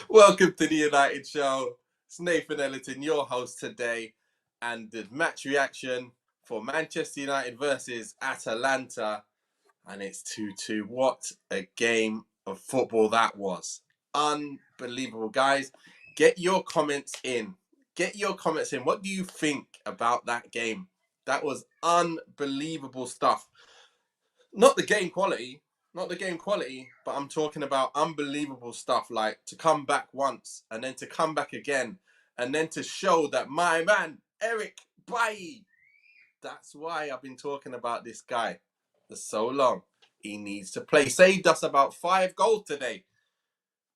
Welcome to the United Show. It's Nathan Ellerton, your host today, and the match reaction for Manchester United versus Atalanta, and it's 2-2. What a game of football that was. Unbelievable, guys. Get your comments in. Get your comments in. What do you think about that game? That was unbelievable stuff. Not the game quality, not the game quality, but I'm talking about unbelievable stuff, like to come back once and then to come back again and then to show that my man, Eric Bailly, that's why I've been talking about this guy for so long. He needs to play. Saved us about 5 goals today.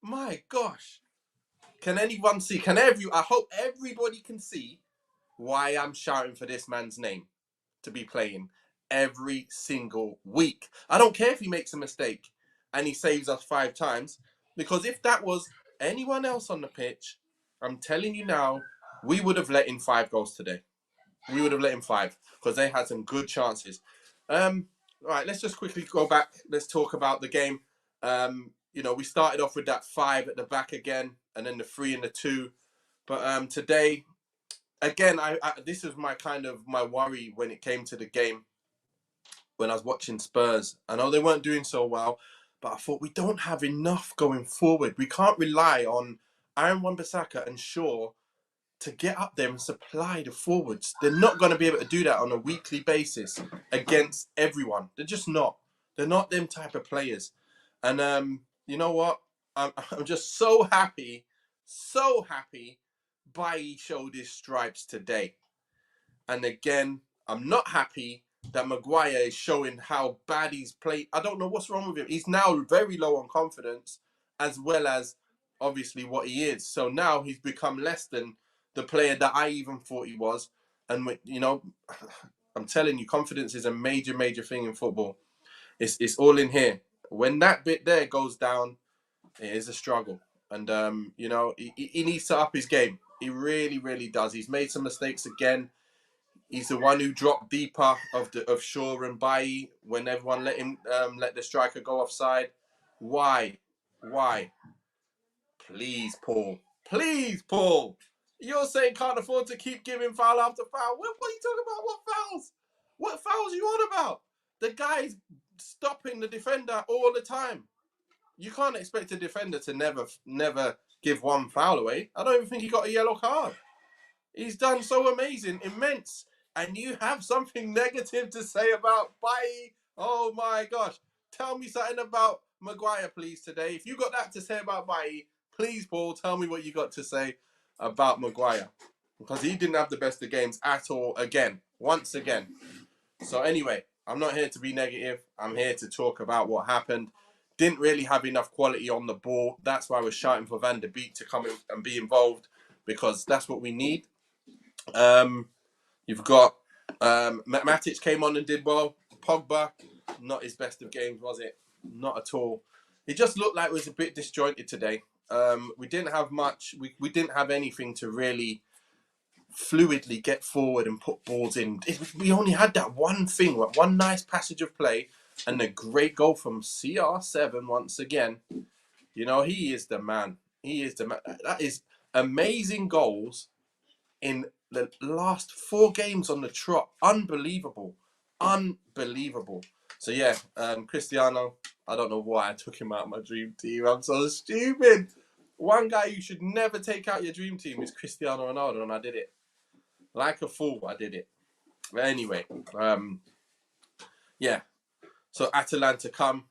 My gosh. Can anyone see? I hope everybody can see why I'm shouting for this man's name to be playing every single week. I don't care if he makes a mistake and he saves us 5 times, because if that was anyone else on the pitch, I'm telling you now, we would have let in 5 goals today. We would have let in 5 because they had some good chances. All right, let's just quickly go back. Let's talk about the game. We started off with that 5 at the back again, and then the 3 and the 2. But today, again, this is my worry when it came to the game. When I was watching Spurs, I know they weren't doing so well, but I thought we don't have enough going forward. We can't rely on Aaron Wan-Bissaka and Shaw to get up there and supply the forwards. They're not going to be able to do that on a weekly basis against everyone. They're just not. They're not them type of players. And you know what? I'm just so happy Bailly showed his stripes today. And again, I'm not happy that Maguire is showing how bad he's played. I don't know what's wrong with him. He's now very low on confidence, as well as obviously what he is. So now he's become less than the player that I even thought he was. And I'm telling you, confidence is a major, major thing in football. It's all in here. When that bit there goes down, it is a struggle. And he needs to up his game. He really, really does. He's made some mistakes again. He's the one who dropped deeper of Shaw and Bailly when everyone let the striker go offside. Why? Why? Please, Paul. Please, Paul. You're saying can't afford to keep giving foul after foul. What are you talking about? What fouls? What fouls are you on about? The guy's stopping the defender all the time. You can't expect a defender to never give one foul away. I don't even think he got a yellow card. He's done so amazing, immense. And you have something negative to say about Bailly. Oh my gosh. Tell me something about Maguire, please, today. If you got that to say about Bailly, please, Paul, tell me what you got to say about Maguire. Because he didn't have the best of games at all again. Once again. So anyway, I'm not here to be negative. I'm here to talk about what happened. Didn't really have enough quality on the ball. That's why I was shouting for Van der Beek to come in and be involved. Because that's what we need. You've got Matic came on and did well. Pogba, not his best of games, was it? Not at all. It just looked like it was a bit disjointed today. We didn't have much. We didn't have anything to really fluidly get forward and put balls in. We only had that one thing, one nice passage of play, and a great goal from CR7 once again. He is the man. He is the man. That is amazing goals in the last 4 games on the trot. Unbelievable. So yeah, Cristiano, I don't know why I took him out of my dream team. I'm so stupid. One guy you should never take out your dream team is Cristiano Ronaldo, and I did it. Like a fool, I did it. But anyway, yeah. So Atalanta come,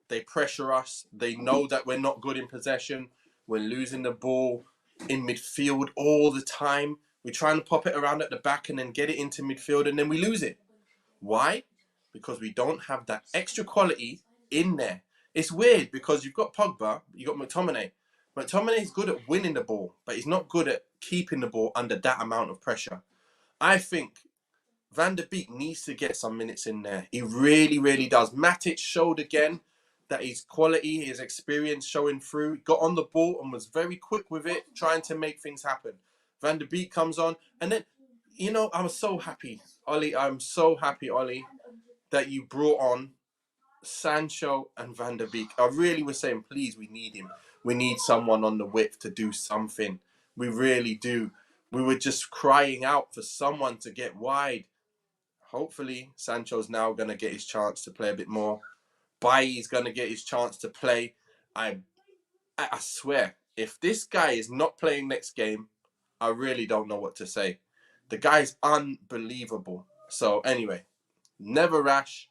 they pressure us. They know that we're not good in possession. We're losing the ball in midfield all the time. We try and pop it around at the back and then get it into midfield, and then we lose it. Why? Because we don't have that extra quality in there. It's weird because you've got Pogba, you've got McTominay. McTominay is good at winning the ball, but he's not good at keeping the ball under that amount of pressure. I think Van der Beek needs to get some minutes in there. He really, really does. Matic showed again that his quality, his experience showing through. Got on the ball and was very quick with it, trying to make things happen. Van der Beek comes on. And then, I'm so happy, Ollie. I'm so happy, Ollie, that you brought on Sancho and Van der Beek. I really was saying, please, we need him. We need someone on the width to do something. We really do. We were just crying out for someone to get wide. Hopefully, Sancho's now going to get his chance to play a bit more. Bailly's going to get his chance to play. I swear, if this guy is not playing next game, I really don't know what to say. The guy's unbelievable. So anyway, never rash.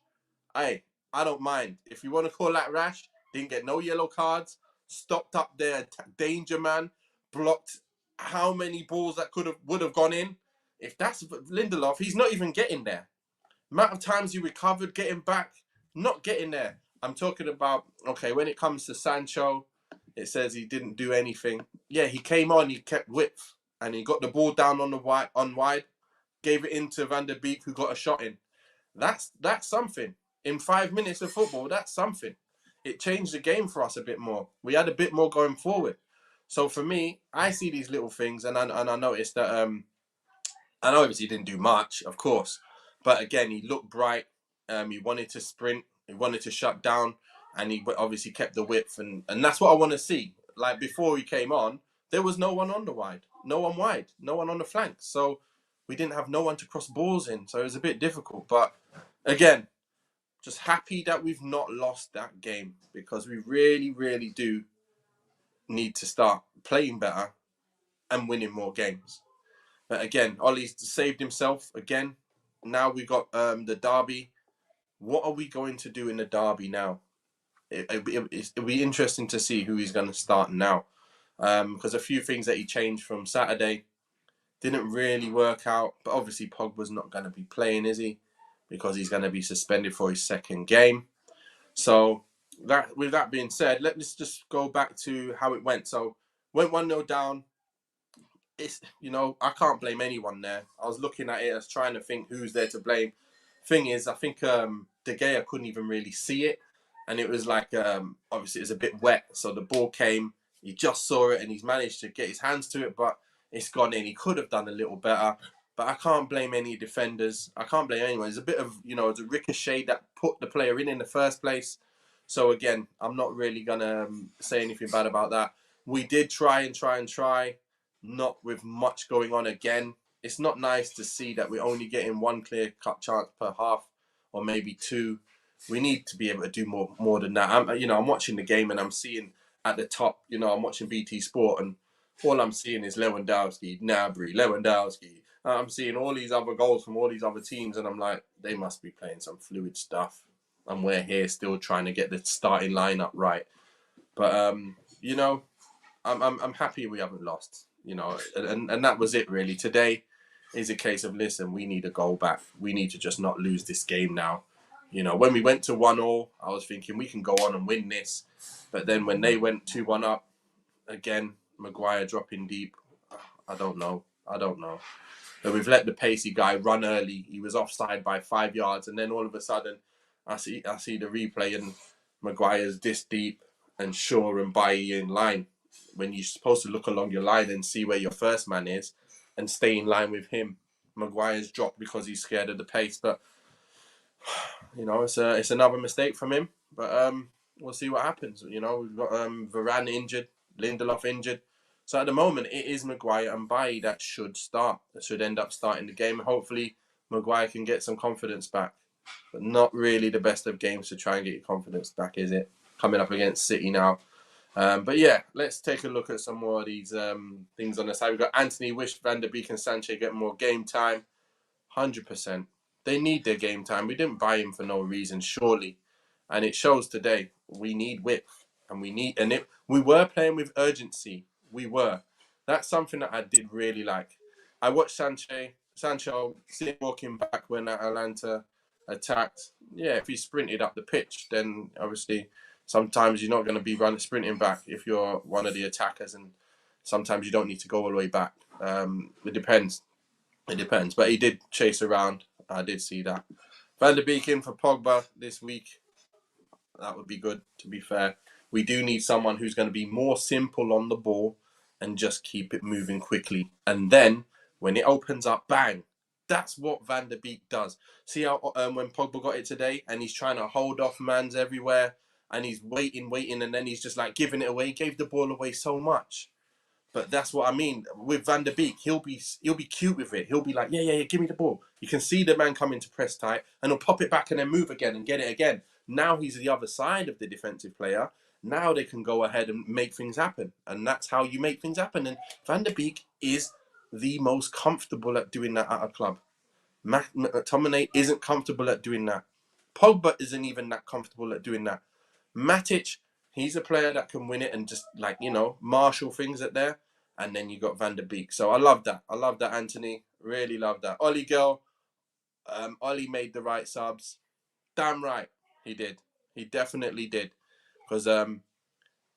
I don't mind. If you want to call that rash, didn't get no yellow cards, stopped up there, danger man, blocked how many balls that would have gone in. If that's Lindelof, he's not even getting there. Amount of times he recovered, getting back, not getting there. I'm talking about, okay, when it comes to Sancho, it says he didn't do anything. Yeah, he came on, he kept width, and he got the ball down on wide, gave it into Van der Beek, who got a shot in. That's something. In 5 minutes of football, that's something. It changed the game for us a bit more. We had a bit more going forward. So for me, I see these little things, and I noticed that and obviously he didn't do much, of course. But again, he looked bright. He wanted to sprint. He wanted to shut down. And he obviously kept the width. And that's what I want to see. Like before he came on, there was no one on the wide. No one wide. No one on the flanks. So we didn't have no one to cross balls in. So it was a bit difficult. But again, just happy that we've not lost that game. Because we really, really do need to start playing better and winning more games. But again, Ollie's saved himself again. Now we got the derby. What are we going to do in the derby now? It'll be interesting to see who he's going to start now. Because a few things that he changed from Saturday didn't really work out. But obviously Pogba's not going to be playing, is he? Because he's going to be suspended for his second game. So with that being said, let's just go back to how it went. So went 1-0 down. It's, I can't blame anyone there. I was looking at it, I was trying to think who's there to blame. Thing is, I think De Gea couldn't even really see it, and it was like obviously it was a bit wet, so the ball came, he just saw it, and he's managed to get his hands to it, but it's gone in. He could have done a little better, but I can't blame any defenders. I can't blame anyone. It's a bit of it's a ricochet that put the player in the first place. So again, I'm not really gonna say anything bad about that. We did try and try. Not with much going on again. It's not nice to see that we're only getting one clear-cut chance per half, or maybe two. We need to be able to do more than that. I'm watching the game and I'm seeing at the top. I'm watching BT Sport and all I'm seeing is Lewandowski, Gnabry, Lewandowski. I'm seeing all these other goals from all these other teams, and I'm like, they must be playing some fluid stuff. And we're here still trying to get the starting lineup right. But I'm happy we haven't lost. And that was it really. Today is a case of, listen, we need a goal back. We need to just not lose this game now. When we went to 1-1, I was thinking we can go on and win this. But then when they went 2-1 up, again, Maguire dropping deep. I don't know. But we've let the pacey guy run early. He was offside by 5 yards. And then all of a sudden, I see the replay and Maguire's this deep and Shaw and Bailly in line. When you're supposed to look along your line and see where your first man is and stay in line with him. Maguire's dropped because he's scared of the pace. But, it's another mistake from him. But we'll see what happens. We've got Varane injured, Lindelof injured. So at the moment, it is Maguire and Bailly that should start. That should end up starting the game. Hopefully, Maguire can get some confidence back. But not really the best of games to try and get your confidence back, is it? Coming up against City now. But yeah, let's take a look at some more of these things on the side. We've got Anthony wish Van der Beek and Sanchez get more game time. 100%. They need their game time. We didn't buy him for no reason, surely. And it shows today. We need width. And we were playing with urgency. We were. That's something that I did really like. I watched Sancho walking back when Atalanta attacked. Yeah, if he sprinted up the pitch, then obviously sometimes you're not going to be sprinting back if you're one of the attackers, and sometimes you don't need to go all the way back. It depends. But he did chase around. I did see that. Van der Beek in for Pogba this week. That would be good, to be fair. We do need someone who's going to be more simple on the ball and just keep it moving quickly. And then when it opens up, bang, That's what Van der Beek does. See how when Pogba got it today, and he's trying to hold off mans everywhere, and he's waiting, and then he's just like giving it away. He gave the ball away so much. But that's what I mean with Van der Beek. He'll be cute with it. He'll be like, yeah, give me the ball. You can see the man coming to press tight, and he'll pop it back and then move again and get it again. Now he's the other side of the defensive player. Now they can go ahead and make things happen, and that's how you make things happen. And Van der Beek is the most comfortable at doing that at a club. McTominay isn't comfortable at doing that. Pogba isn't even that comfortable at doing that. Matic, he's a player that can win it and just marshal things at there. And then you got Van der Beek. So I love that. I love that, Anthony. Really love that. Ollie girl, Ollie made the right subs. Damn right, he did. He definitely did. Because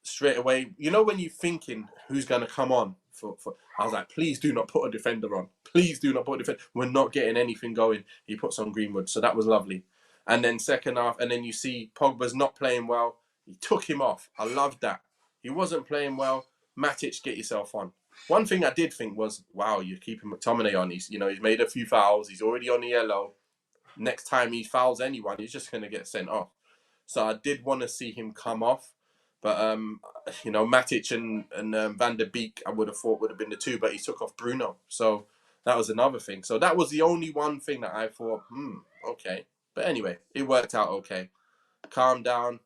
straight away, when you're thinking who's going to come on, I was like, please do not put a defender on. Please do not put a defender. We're not getting anything going. He puts on Greenwood. So that was lovely. And then second half, and then you see Pogba's not playing well. He took him off. I loved that. He wasn't playing well. Matic, get yourself on. One thing I did think was, wow, you're keeping McTominay on. He's made a few fouls. He's already on the yellow. Next time he fouls anyone, he's just going to get sent off. So I did want to see him come off. But, Matic and Van der Beek, I would have thought would have been the two, but he took off Bruno. So that was another thing. So that was the only one thing that I thought, okay. But anyway, it worked out okay. Calm down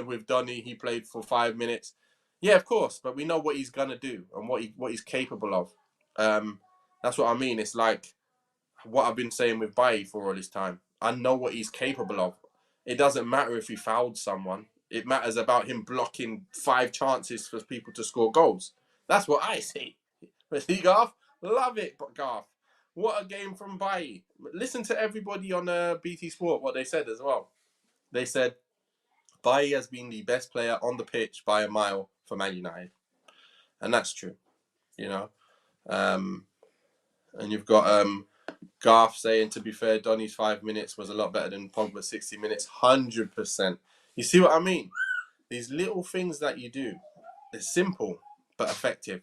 with Donny. He played for 5 minutes. Yeah, of course, but we know what he's gonna do and what he's capable of. That's what I mean. It's like what I've been saying with Bailly for all this time. I know what he's capable of. It doesn't matter if he fouled someone. It matters about him blocking 5 chances for people to score goals. That's what I see. But see, Garth, love it, Garth. What a game from Bailly. Listen to everybody on BT Sport, what they said as well. They said, Bailly has been the best player on the pitch by a mile for Man United. And that's true, And you've got Garth saying, to be fair, Donny's 5 minutes was a lot better than Pogba's 60 minutes. 100%. You see what I mean? These little things that you do, it's simple but effective,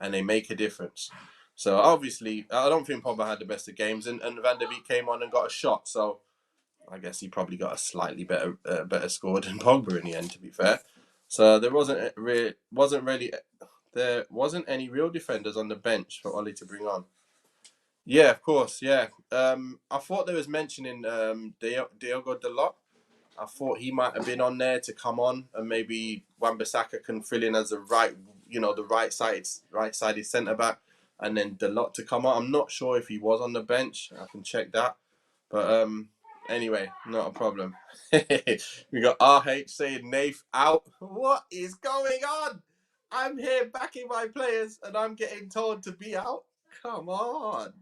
and they make a difference. So obviously, I don't think Pogba had the best of games, and Van der Beek came on and got a shot. So I guess he probably got a slightly better score than Pogba in the end, to be fair. So there wasn't any real defenders on the bench for Ollie to bring on. Yeah, of course, yeah. I thought there was mentioning Diogo Dalot. I thought he might have been on there to come on, and maybe Wan-Bissaka can fill in as the right-sided centre back, and then Dalot to come on. I'm not sure if he was on the bench. I can check that, but anyway, not a problem. We got RH saying Nath out. What is going on? I'm here backing my players, and I'm getting told to be out. Come on.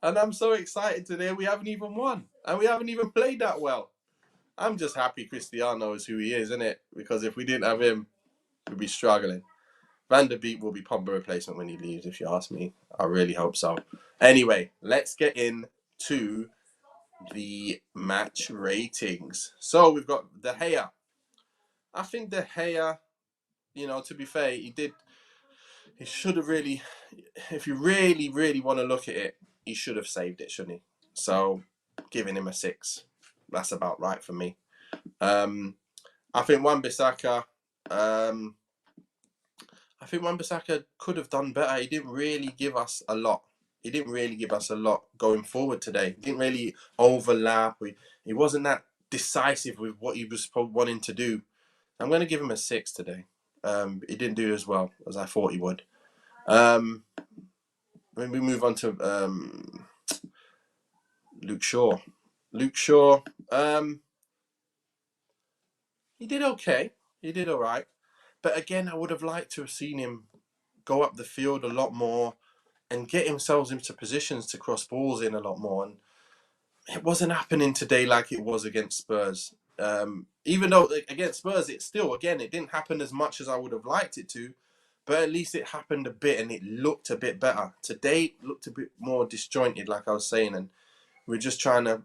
And I'm so excited today. We haven't even won, and we haven't even played that well. I'm just happy Cristiano is who he is, isn't it? Because if we didn't have him, we'd be struggling. Van der Beek will be Pogba replacement when he leaves, if you ask me. I really hope so. Anyway, let's get into the match ratings. So we've got De Gea. I think De Gea, to be fair, he should have really, if you really, really want to look at it, he should have saved it, shouldn't he? So giving him a 6. That's about right for me. I think Wan-Bissaka could have done better. He didn't really give us a lot. Going forward today. He didn't really overlap. He wasn't that decisive with what he was wanting to do. I'm going to give him a 6 today. He didn't do as well as I thought he would. When we move on to Luke Shaw. He did okay. He did all right. But again, I would have liked to have seen him go up the field a lot more and get himself into positions to cross balls in a lot more. And it wasn't happening today like it was against Spurs. Even though against Spurs, it didn't happen as much as I would have liked it to. But at least it happened a bit and it looked a bit better. Today, it looked a bit more disjointed, like I was saying. And we're just trying to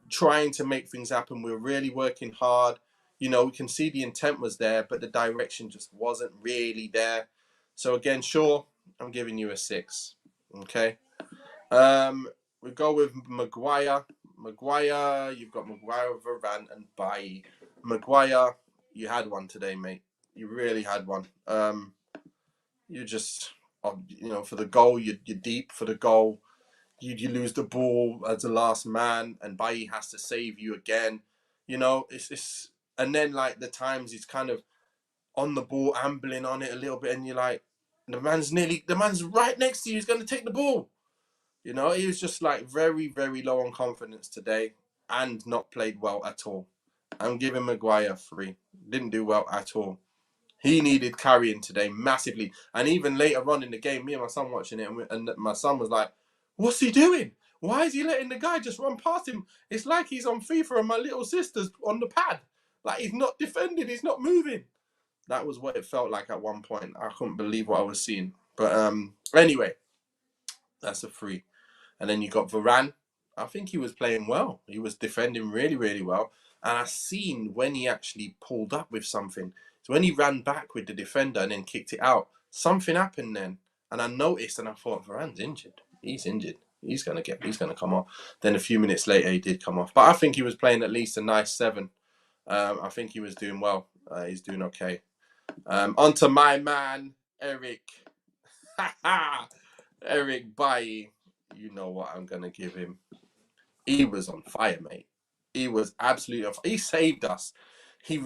make things happen. We're really working hard. We can see the intent was there, but the direction just wasn't really there. So again, sure, I'm giving you a 6. Okay. We go with Maguire. Maguire, you've got Maguire, Varane, and Bailly. Maguire, you had one today, mate. You really had one. You just, for the goal, you're deep for the goal. You lose the ball as the last man, and Bailly has to save you again. It's and then like the times he's kind of on the ball, ambling on it a little bit, and you're like, the man's right next to you. He's going to take the ball. He was just like very, very low on confidence today and not played well at all. I'm giving Maguire 3. Didn't do well at all. He needed carrying today massively. And even later on in the game, me and my son watching it, and my son was like, what's he doing? Why is he letting the guy just run past him? It's like he's on FIFA and my little sister's on the pad. Like, he's not defending. He's not moving. That was what it felt like at one point. I couldn't believe what I was seeing. But anyway, that's a 3. And then you got Varane. I think he was playing well. He was defending really, really well. And I seen when he actually pulled up with something. So when he ran back with the defender and then kicked it out, something happened then. And I noticed and I thought, Varane's injured. He's injured. He's gonna come off. Then a few minutes later he did come off. But I think he was playing at least a nice 7. I think he was doing well. He's doing okay. On to my man, Eric. Eric Bailly. You know what I'm going to give him. He was on fire, mate. He was absolutely on fire. He saved us. He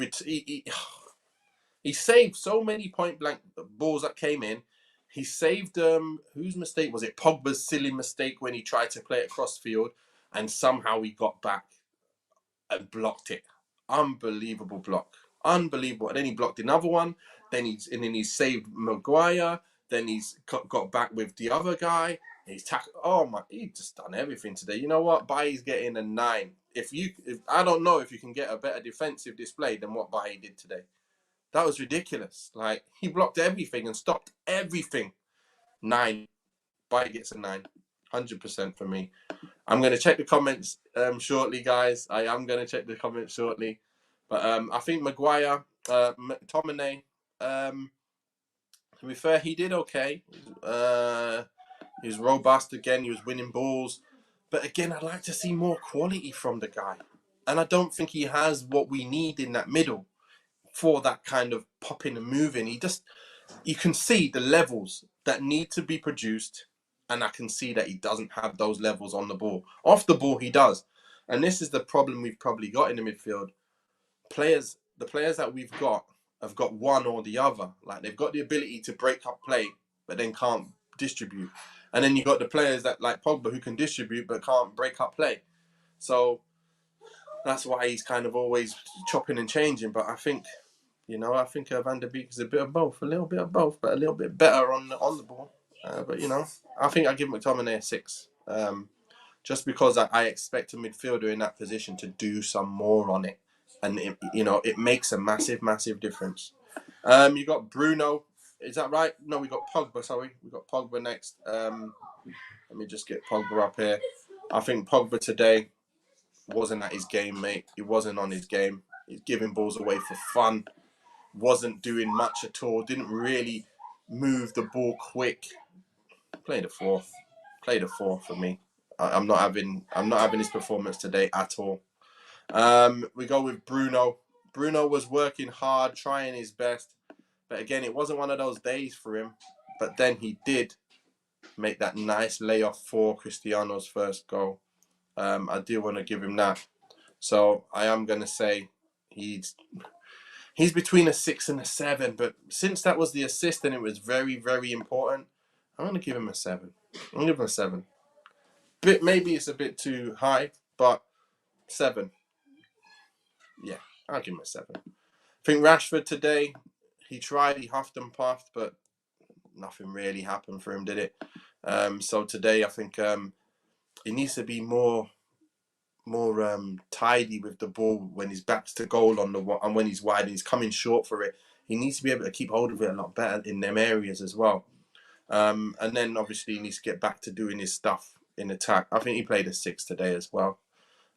saved so many point blank balls that came in. He saved whose mistake was it? Pogba's silly mistake when he tried to play it cross field and somehow he got back and blocked it. Unbelievable block. Unbelievable. And then he blocked another one. Then he saved Maguire. Then he's got back with the other guy. He's tackled. Oh my! He's just done everything today. You know what? Bailly's getting a 9. If I don't know if you can get a better defensive display than what Bailly did today. That was ridiculous. Like, he blocked everything and stopped everything. 9. Bailly gets a 9. 100% for me. I'm going to check the comments shortly, guys. I am going to check the comments shortly. But I think Maguire, McTominay, to be fair, he did okay. He was robust again. He was winning balls. But again, I'd like to see more quality from the guy. And I don't think he has what we need in that middle for that kind of popping and moving. You can see the levels that need to be produced. And I can see that he doesn't have those levels on the ball. Off the ball, he does. And this is the problem we've probably got in the midfield. The players that we've got have got one or the other. Like, they've got the ability to break up play, but then can't distribute. And then you've got the players that, like Pogba, who can distribute but can't break up play. So that's why he's kind of always chopping and changing. But I think Van der Beek is a bit of both, a little bit of both, but a little bit better on the ball. But I think I give McTominay a 6, just because I expect a midfielder in that position to do some more on it, and it makes a massive, massive difference. You got Bruno, is that right? No, we got Pogba. Sorry, we got Pogba next. Let me just get Pogba up here. I think Pogba today wasn't at his game, mate. He wasn't on his game. He's giving balls away for fun. Wasn't doing much at all. Didn't really move the ball quick. Played a 4. Played a 4 for me. I'm not having his performance today at all. We go with Bruno. Bruno was working hard, trying his best, but again, it wasn't one of those days for him. But then he did make that nice layoff for Cristiano's first goal. I do want to give him that. So I am going to say he's between a 6 and a 7. But since that was the assist and it was very, very important, I'm going to give him a 7. I'm going to give him a 7. Maybe it's a bit too high, but 7. Yeah, I'll give him a 7. I think Rashford today, he tried, he huffed and puffed, but nothing really happened for him, did it? So today, I think he needs to be more tidy with the ball when his back's to goal and when he's wide and he's coming short for it. He needs to be able to keep hold of it a lot better in them areas as well. And then obviously he needs to get back to doing his stuff in attack. I think he played a 6 today as well.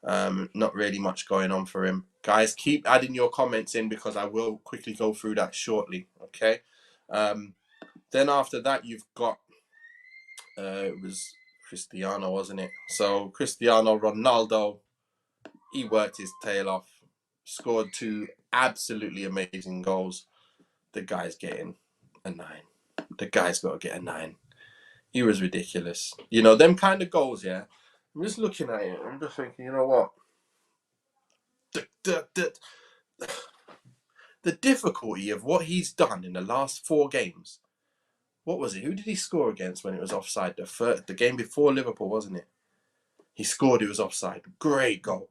Not really much going on for him. Guys, keep adding your comments in because I will quickly go through that shortly. Okay. Then after that, you've got it was Cristiano, wasn't it? So Cristiano Ronaldo, he worked his tail off, scored 2 absolutely amazing goals. The guy's getting a 9. The guy's got to get a 9. He was ridiculous. You know, them kind of goals, yeah. I'm just looking at it. I'm just thinking, you know what? The difficulty of what he's done in the last 4 games. What was it? Who did he score against when it was offside? The game before Liverpool, wasn't it? He scored, it was offside. Great goal.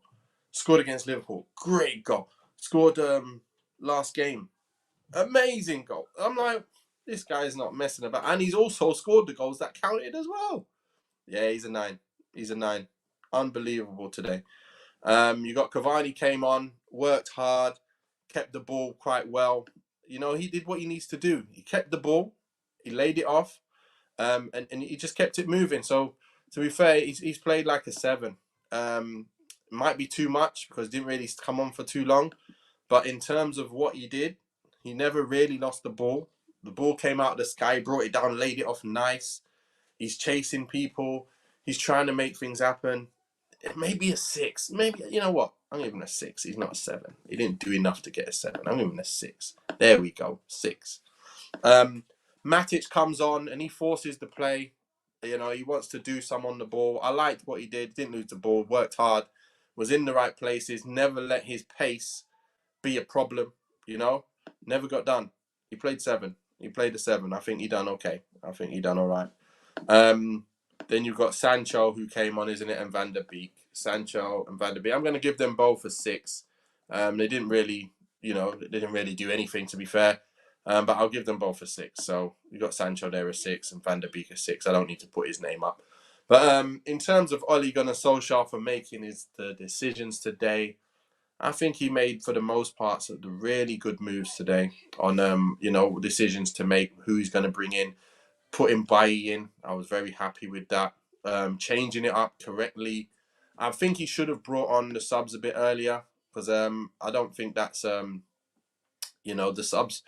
Scored against Liverpool. Great goal. Scored last game. Amazing goal. I'm like, this guy's not messing about. And he's also scored the goals that counted as well. Yeah, he's a 9. He's a 9. Unbelievable today. You got Cavani came on, worked hard, kept the ball quite well. You know, he did what he needs to do. He kept the ball, he laid it off, and he just kept it moving. So, to be fair, he's played like a 7. Might be too much because he didn't really come on for too long. But in terms of what he did, he never really lost the ball. The ball came out of the sky, brought it down, laid it off nice. He's chasing people. He's trying to make things happen. Maybe a 6. Maybe, you know what? I'm giving him a 6. He's not a 7. He didn't do enough to get a 7. I'm giving him a 6. There we go. 6. Matic comes on and he forces the play. You know, he wants to do some on the ball. I liked what he did. Didn't lose the ball. Worked hard. Was in the right places. Never let his pace be a problem. You know, never got done. He played 7. He played a 7. I think he done okay. I think he done all right. Then you've got Sancho who came on, isn't it? And Van der Beek. Sancho and Van der Beek. I'm going to give them both a 6. They didn't really, you know, they didn't really do anything, to be fair. But I'll give them both a 6. So you got Sancho there a 6 and Van der Beek a 6. I don't need to put his name up. But in terms of Ole Gunnar Solskjaer for making the decisions today, I think he made, for the most part, the really good moves today on, you know, decisions to make, who he's going to bring in. Putting Bailly in, I was very happy with that. Changing it up correctly. I think he should have brought on the subs a bit earlier because I don't think that's, you know, the subs,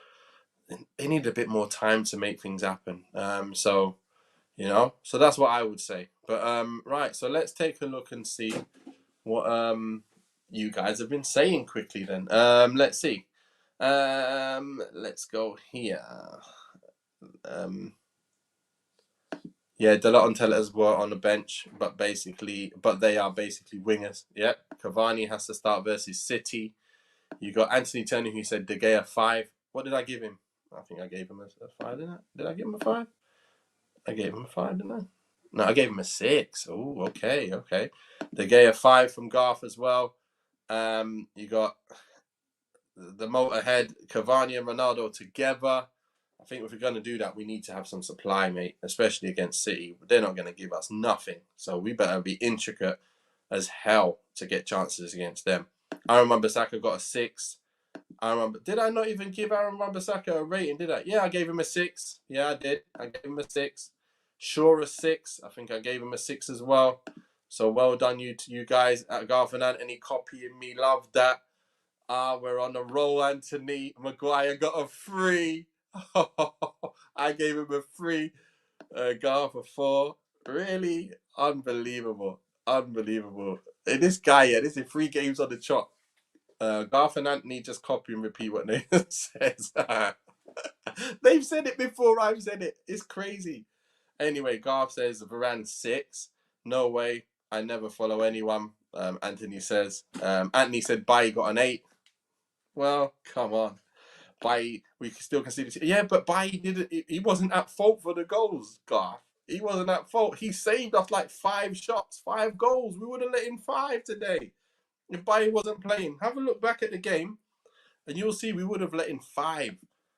they need a bit more time to make things happen. So, you know, so that's what I would say. But, right, so let's take a look and see what you guys have been saying quickly then. Let's see. Let's go here. Yeah, Dalot and Tellers were on the bench, but they are basically wingers. Yeah, Cavani has to start versus City. You got Anthony Turner who said De Gea 5. What did I give him? I think I gave him a 5, didn't I? Did I give him a 5? I gave him a 5, didn't I? No, I gave him a 6. Oh, okay. De Gea 5 from Garth as well. You got the motorhead, Cavani and Ronaldo together. I think if we're going to do that, we need to have some supply, mate, especially against City. They're not going to give us nothing. So we better be intricate as hell to get chances against them. Aaron Wan-Bissaka got a 6. Did I not even give Aaron Wan-Bissaka a rating, did I? Yeah, I gave him a 6. Yeah, I did. I gave him a 6. Shaw a 6. I think I gave him a 6 as well. So well done you guys at Garth and Anthony copying me. Love that. We're on a roll, Anthony. Maguire got a 3. I gave him a 3. Garth a 4. Really? Unbelievable. And this guy, yeah, this is 3 games on the trot. Garth and Anthony just copy and repeat what Nathan says. They've said it before I've said it. It's crazy. Anyway, Garth says Varane 6. No way. I never follow anyone. Anthony says. Anthony said Bailly got an 8. Well, come on. Bailly, we still consider. Yeah, but Bailly didn't. He wasn't at fault for the goals, Garth. He wasn't at fault. He saved us like 5 shots, 5 goals. We would have let in 5 today if Bailly wasn't playing. Have a look back at the game, and you'll see we would have let in 5.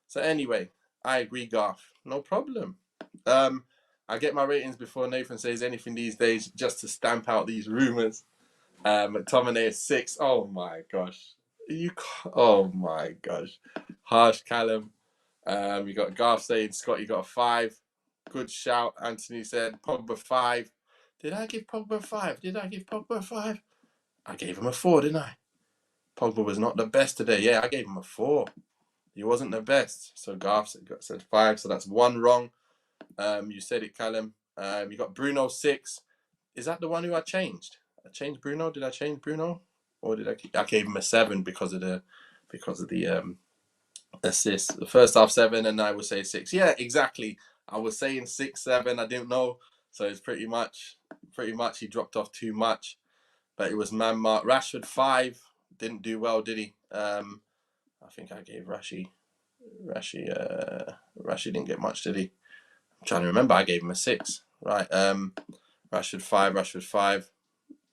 So anyway, I agree, Garth. No problem. I get my ratings before Nathan says anything these days, just to stamp out these rumours. McTominay is 6. Oh my gosh. Oh my gosh. Harsh Callum. You got Garth saying Scott, you got a 5. Good shout. Anthony said Pogba 5. Did I give Pogba a 5? I gave him a 4, didn't I? Pogba was not the best today. Yeah, I gave him a 4. He wasn't the best. So Garth said 5. So that's 1 wrong. You said it, Callum. You got Bruno 6. Is that the one who I changed? I changed Bruno. Did I change Bruno, or did I gave him a 7 because of the assist? The first half 7, and I would say 6. Yeah, exactly. I was saying 6, 7. I didn't know, so it's pretty much he dropped off too much. But it was man mark. Rashford 5 didn't do well, did he? I think I gave Rashi didn't get much, did he? I'm trying to remember. I gave him a 6. Right. Rashford 5.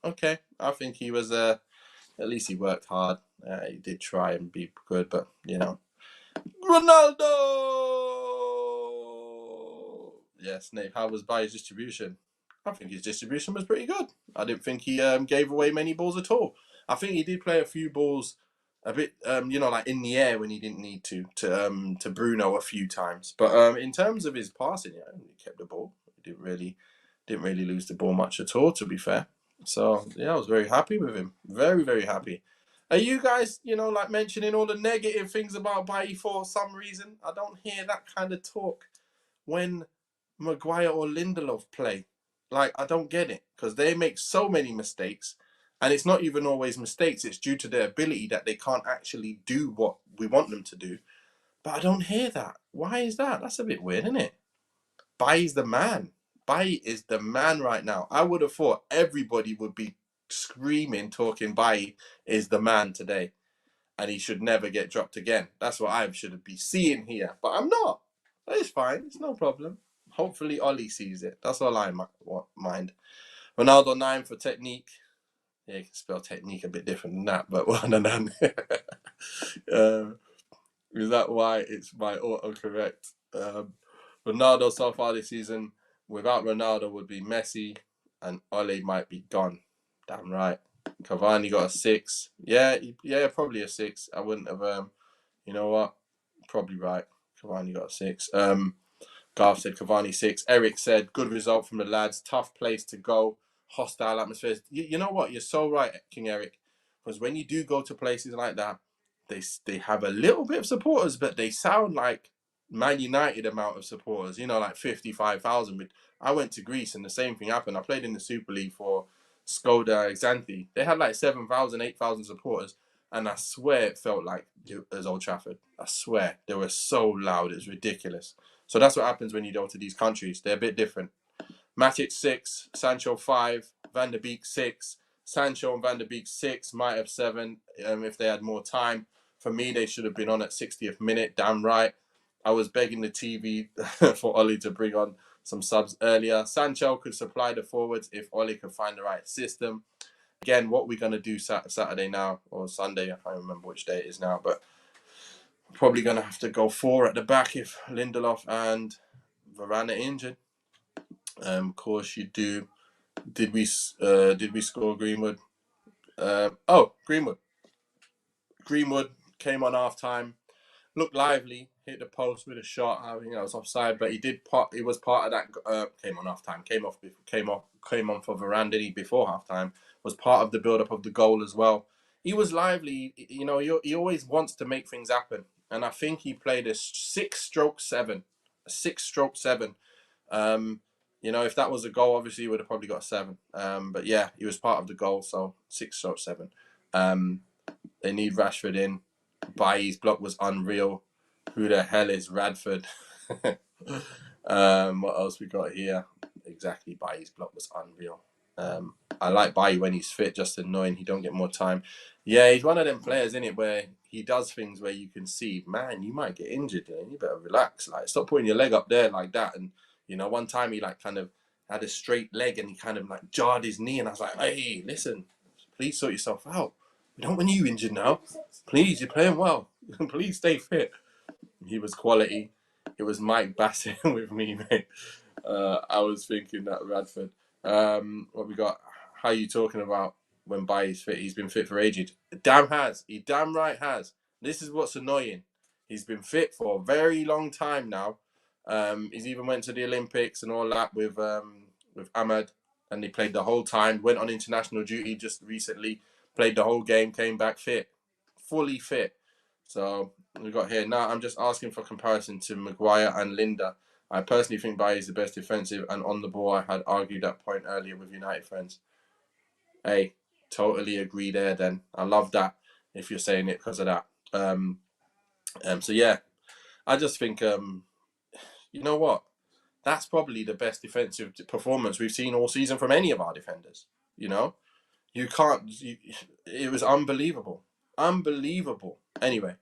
Okay. I think he was at least he worked hard. He did try and be good, but Ronaldo! Yes, Nate, how was Bayer's distribution? I think his distribution was pretty good. I didn't think he gave away many balls at all. I think he did play a few balls a bit, like in the air when he didn't need to Bruno a few times. But in terms of his passing, he kept the ball. He didn't really lose the ball much at all, to be fair. So yeah, I was very happy with him. Very, very happy. Are you guys, like mentioning all the negative things about Bailly for some reason? I don't hear that kind of talk when Maguire or Lindelof play. Like, I don't get it, because they make so many mistakes, and it's not even always mistakes. It's due to their ability that they can't actually do what we want them to do. But I don't hear that. Why is that? That's a bit weird, isn't it? Bailly's the man. Bailly is the man right now. I would have thought everybody would be screaming, talking Bailly is the man today, and he should never get dropped again. That's what I should be seeing here, but I'm not. It's fine. It's no problem. Hopefully Ollie sees it. That's all I mind. Ronaldo 9 for technique. Yeah, you can spell technique a bit different than that, but well done. Is that why it's my autocorrect? Ronaldo so far this season, without Ronaldo, would be Messi, and Ole might be gone. Damn right. Cavani got a 6. Yeah, probably a 6. I wouldn't have. You know what? Probably right. Cavani got a 6. Garth said Cavani 6. Eric said good result from the lads. Tough place to go. Hostile atmospheres. You know what? You're so right, King Eric. Because when you do go to places like that, they have a little bit of supporters, but they sound like Man United amount of supporters. Like 55,000. I went to Greece and the same thing happened. I played in the Super League for Skoda Xanthi. They had like 7,000, 8,000 supporters. And I swear it felt like it was Old Trafford. I swear. They were so loud. It was ridiculous. So that's what happens when you go to these countries. They're a bit different. Matic 6, Sancho 5, Van der Beek 6. Sancho and Van der Beek 6, might have 7 if they had more time. For me, they should have been on at 60th minute. Damn right. I was begging the TV for Ollie to bring on some subs earlier. Sancho could supply the forwards if Ollie could find the right system. Again, what we're going to do Saturday now, or Sunday, I can't remember which day it is now, but probably going to have to go 4 at the back if Lindelof and Varane are injured. Of course you do. Did we score Greenwood? Greenwood. Greenwood came on half time, looked lively, hit the post with a shot. I think that was offside, but he was part of that. Came on half time. Came on for Varane, did he, before half time? Was part of the build up of the goal as well. He was lively. He always wants to make things happen, and I think he played a 6-stroke-7. A 6-stroke-7. If that was a goal, obviously he would have probably got a 7. But yeah, he was part of the goal, so 6-stroke-7. They need Rashford in. Bailly's block was unreal. Who the hell is Radford? What else we got here? Exactly, Bailly's block was unreal. I like Bailly when he's fit, just annoying he don't get more time. Yeah, he's one of them players, isn't it, where he does things where you can see, man, you might get injured, and you better relax. Like, stop putting your leg up there like that. And one time he kind of had a straight leg and he kind of jarred his knee, and I was like, hey, listen, please sort yourself out. We don't want you injured now. Please, you're playing well. Please stay fit. He was quality. It was Mike Bassett with me, mate. I was thinking that Radford. What we got? How are you talking about when Bailly's fit? He's been fit for ages. He damn right has. This is what's annoying. He's been fit for a very long time now. He's even went to the Olympics and all that with Ahmad, and he played the whole time. Went on international duty just recently. Played the whole game. Came back fit, fully fit. So we got here now. I'm just asking for comparison to Maguire and Linda. I personally think Bailly is the best defensive and on the ball. I had argued that point earlier with United friends. Hey, totally agree there then. I love that if you're saying it because of that. So yeah, I just think, you know what? That's probably the best defensive performance we've seen all season from any of our defenders. You know, you can't. It was unbelievable, unbelievable. Anyway,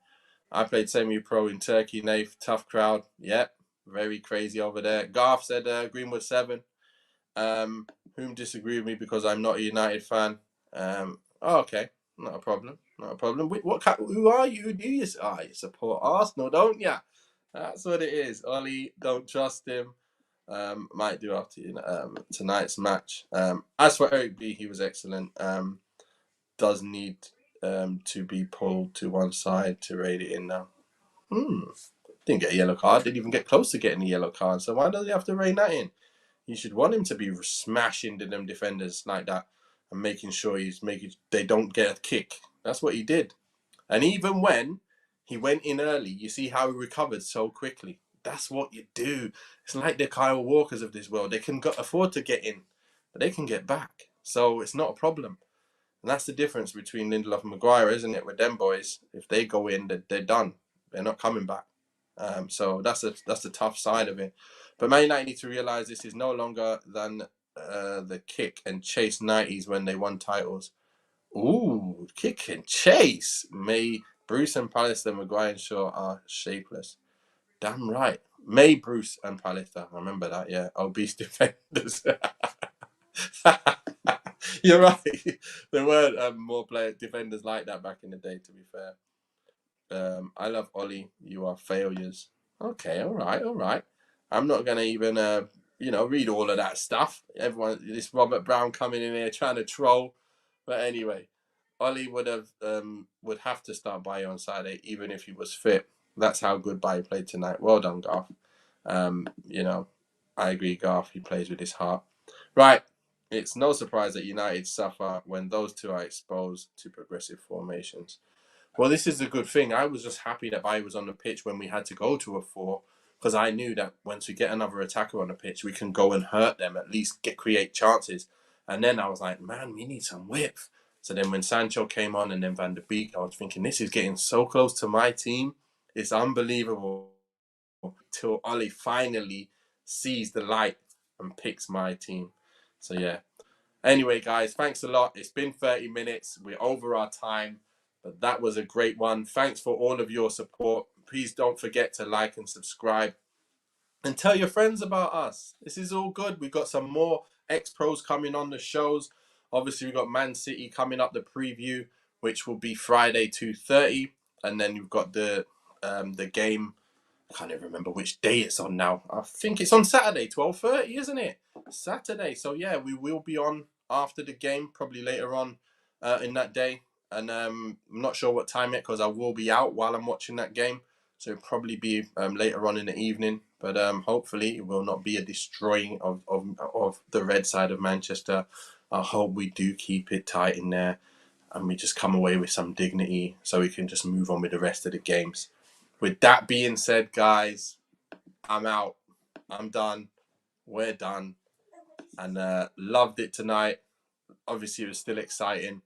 I played semi-pro in Turkey. Nath, tough crowd. Yep, very crazy over there. Garth said Greenwood 7. Whom disagreed with me because I'm not a United fan. Okay, not a problem, not a problem. Who are you? Do you? You support Arsenal, don't you? That's what it is. Ollie, don't trust him. Might do after tonight's match. As for Eric B, he was excellent. Does need to be pulled to one side to rate it in now. Didn't get a yellow card. Didn't even get close to getting a yellow card. So why does he have to rein that in? You should want him to be smashing them defenders like that and making sure they don't get a kick. That's what he did. And even when he went in early, you see how he recovered so quickly. That's what you do. It's like the Kyle Walkers of this world. They can afford to get in, but they can get back. So it's not a problem. And that's the difference between Lindelof and Maguire, isn't it? With them boys, if they go in, they're done. They're not coming back. So that's the tough side of it. But Man United need to realise this is no longer than the kick and chase 90s when they won titles. Ooh, kick and chase. May Bruce and Pallister, Maguire and Shaw are shapeless. Damn right. May Bruce and Pallister. I remember that, yeah. Obese defenders. You're right. There were more defenders like that back in the day, to be fair. I love Ollie. You are failures. Okay, all right. I'm not gonna even read all of that stuff. Everyone, this Robert Brown coming in here trying to troll. But anyway, Ollie would have to start Bailly on Saturday, even if he was fit. That's how good Bailly played tonight. Well done, Garth. I agree, Garth. He plays with his heart. Right. It's no surprise that United suffer when those two are exposed to progressive formations. Well, this is a good thing. I was just happy that Bailly was on the pitch when we had to go to a 4, because I knew that once we get another attacker on the pitch, we can go and hurt them, at least create chances. And then I was like, man, we need some width. So then when Sancho came on and then Van der Beek, I was thinking, this is getting so close to my team. It's unbelievable. Till Ollie finally sees the light and picks my team. So yeah. Anyway, guys, thanks a lot. It's been 30 minutes. We're over our time. But that was a great one. Thanks for all of your support. Please don't forget to like and subscribe. And tell your friends about us. This is all good. We've got some more ex-pros coming on the shows. Obviously, we've got Man City coming up, the preview, which will be Friday 2:30. And then you've got the game. I can't even remember which day it's on now. I think it's on Saturday, 12:30, isn't it? Saturday. So, yeah, we will be on after the game, probably later on in that day. And I'm not sure what time yet because I will be out while I'm watching that game. So it'll probably be later on in the evening. But hopefully it will not be a destroying of the red side of Manchester. I hope we do keep it tight in there and we just come away with some dignity so we can just move on with the rest of the games. With that being said, guys, I'm out. I'm done. We're done. And loved it tonight. Obviously, it was still exciting.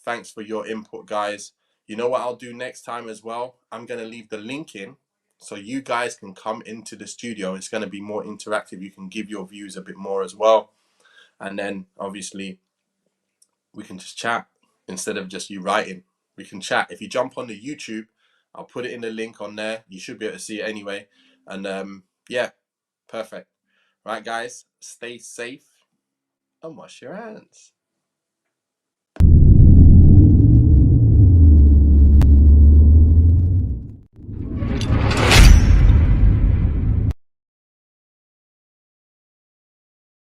Thanks for your input, guys. You know what I'll do next time as well? I'm going to leave the link in so you guys can come into the studio. It's going to be more interactive. You can give your views a bit more as well. And then, obviously, we can just chat instead of just you writing. We can chat. If you jump on the YouTube, I'll put it in the link on there. You should be able to see it anyway. And yeah, perfect. Right, guys, stay safe and wash your hands.